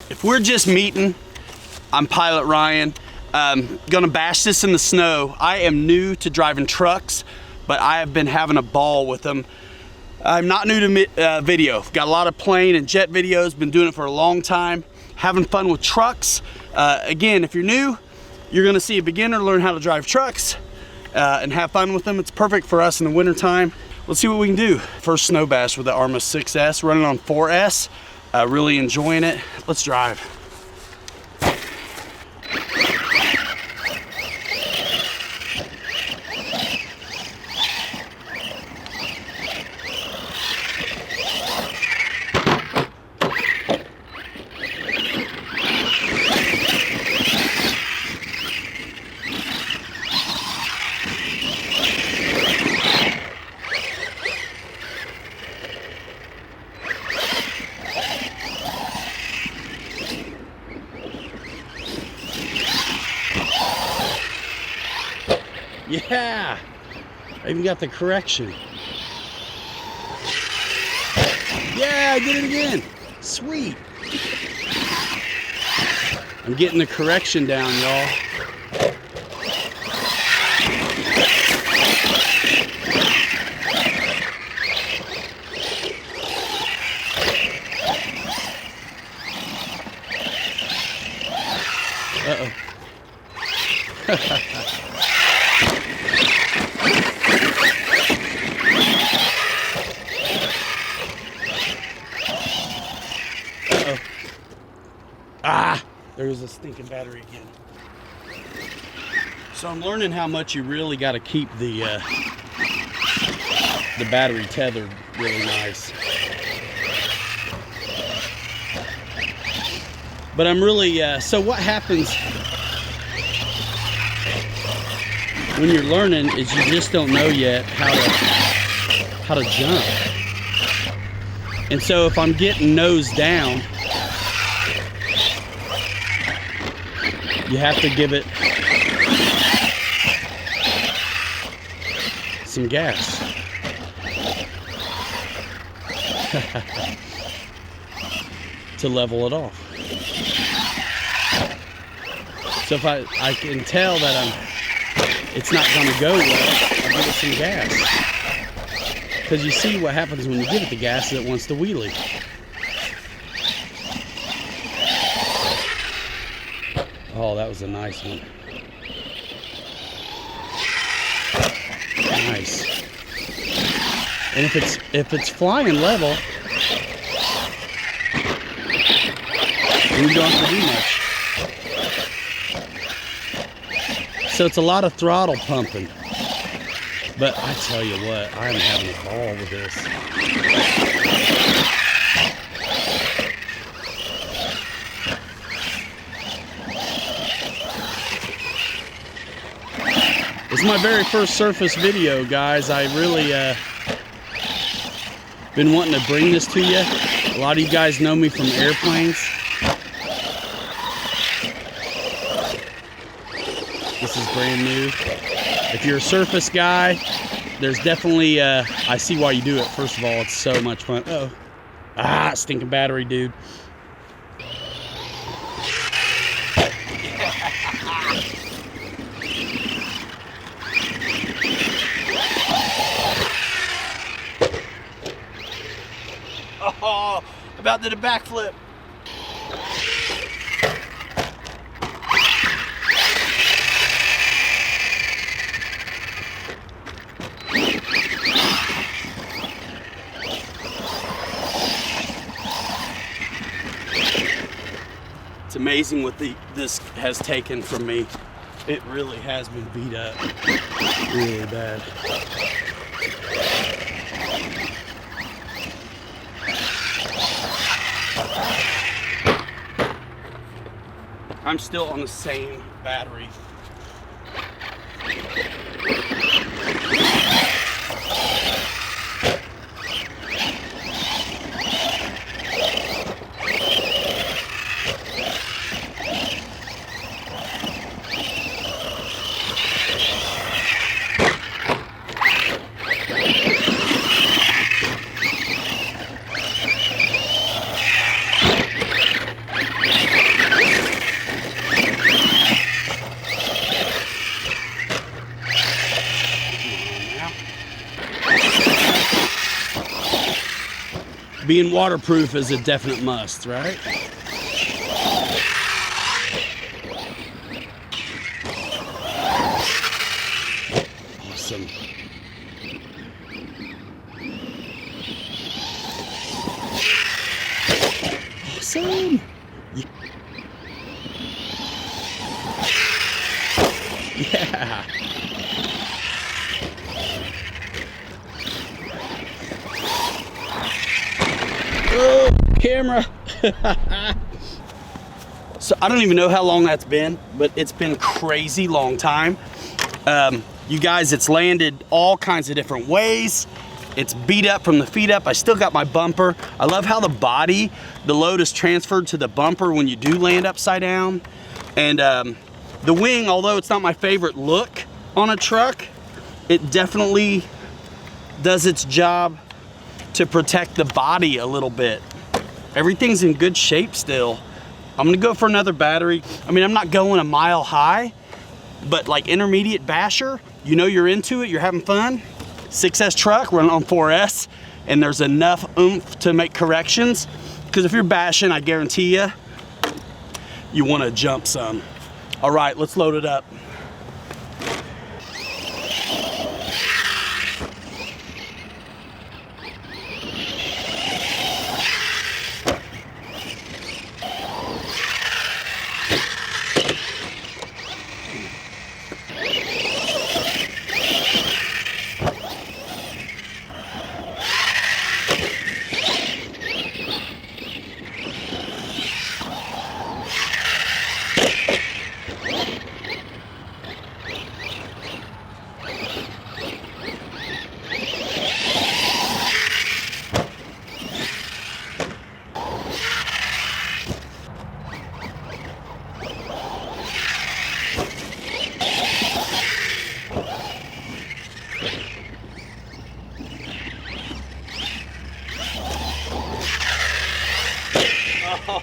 If we're just meeting, I'm Pilot Ryan. Gonna bash this in the snow. I am new to driving trucks, but I have been having a ball with them. I'm not new to video. Got a lot of plane and jet videos, been doing it for a long time. Having fun with trucks. Again, if you're new, you're gonna see a beginner learn how to drive trucks and have fun with them. It's perfect for us in the winter time. Let's see what we can do. First snow bash with the Arrma 6S, running on 4S. Really enjoying it. Let's drive. Yeah, I even got the correction. Yeah, I did it again. Sweet. I'm getting the correction down, y'all. Uh-oh. Ah, there's a stinking battery again. So I'm learning how much you really got to keep the battery tethered really nice. But I'm really, so what happens when you're learning is you just don't know yet how to jump. And so if I'm getting nose down, you have to give it some gas. To level it off. So if I can tell that it's not going to go well, I'll give it some gas. Because you see what happens when you give it the gas is it wants to wheelie. Oh, that was a nice one. Nice. And if it's flying level, then you don't have to do much. So it's a lot of throttle pumping. But I tell you what, I'm having a ball with this. It's my very first surface video, guys. I really been wanting to bring this to you. A lot of you guys know me from airplanes. This is brand new. If you're a surface guy, there's definitely, I see why you do it. First of all, it's so much fun. Oh, stinking battery, dude. Oh, about did a backflip. It's amazing what this has taken from me. It really has been beat up really bad. I'm still on the same battery. being waterproof is a definite must, right? Awesome. Awesome. Yeah. Oh, camera. So I don't even know how long that's been, but it's been crazy long time. You guys, it's landed all kinds of different ways. It's beat up from the feet up. I still got my bumper. I love how the body, the load is transferred to the bumper when you do land upside down. And the wing, although it's not my favorite look on a truck, it definitely does its job to protect the body a little bit. Everything's in good shape still. I'm gonna go for another battery. I mean, I'm not going a mile high, but like intermediate basher, you know you're into it, you're having fun. 6S truck running on 4S, and there's enough oomph to make corrections. Because if you're bashing, I guarantee you wanna jump some. All right, let's load it up.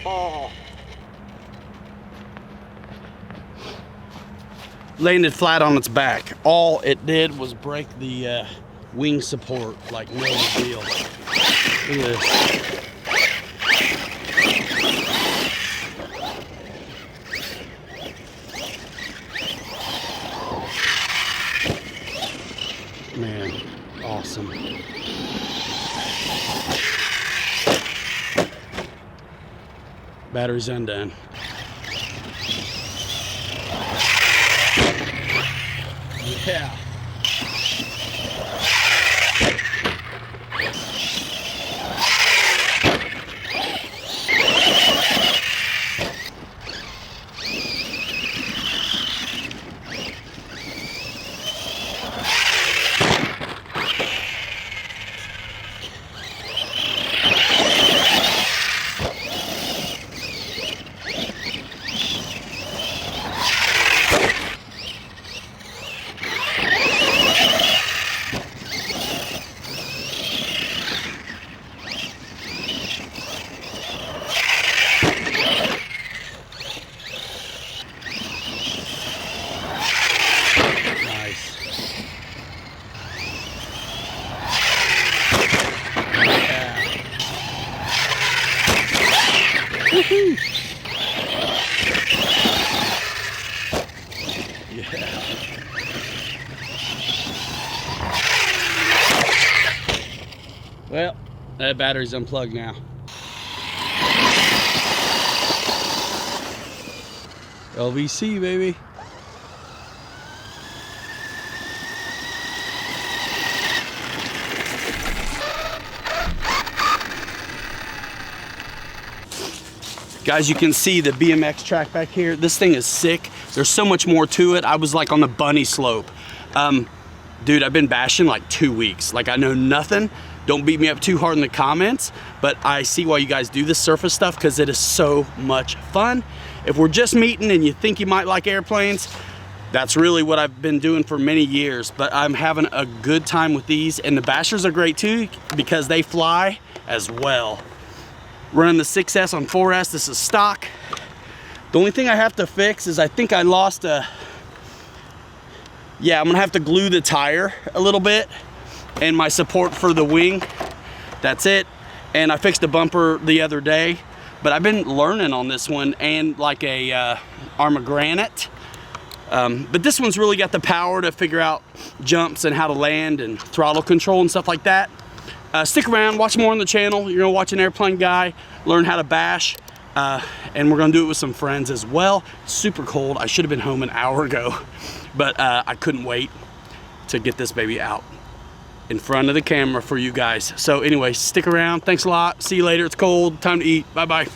Oh. Landed flat on its back. All it did was break the wing support, like no big deal. Look at this. Man, awesome. Battery's undone. Yeah. Woohoo! Yeah. Well, that battery's unplugged now. LVC, baby. Guys, you can see the BMX track back here. This thing is sick. There's so much more to it. I was like on the bunny slope. Dude, I've been bashing like 2 weeks. Like I know nothing. Don't beat me up too hard in the comments, but I see why you guys do this surface stuff because it is so much fun. If we're just meeting and you think you might like airplanes, that's really what I've been doing for many years, but I'm having a good time with these, and the bashers are great too because they fly as well. Running the 6S on 4S, this is stock. The only thing I have to fix is I think I lost I'm gonna have to glue the tire a little bit and my support for the wing. That's it. and I fixed a bumper the other day. But I've been learning on this one, and like a Arrma Granite. But this one's really got the power to figure out jumps and how to land and throttle control and stuff like that. Stick around, watch more on the channel. You're gonna watch an airplane guy learn how to bash, and we're gonna do it with some friends as well. It's super cold. I should have been home an hour ago, but I couldn't wait to get this baby out in front of the camera for you guys. So anyway, stick around. Thanks a lot. See you later. It's cold. Time to eat. Bye-bye.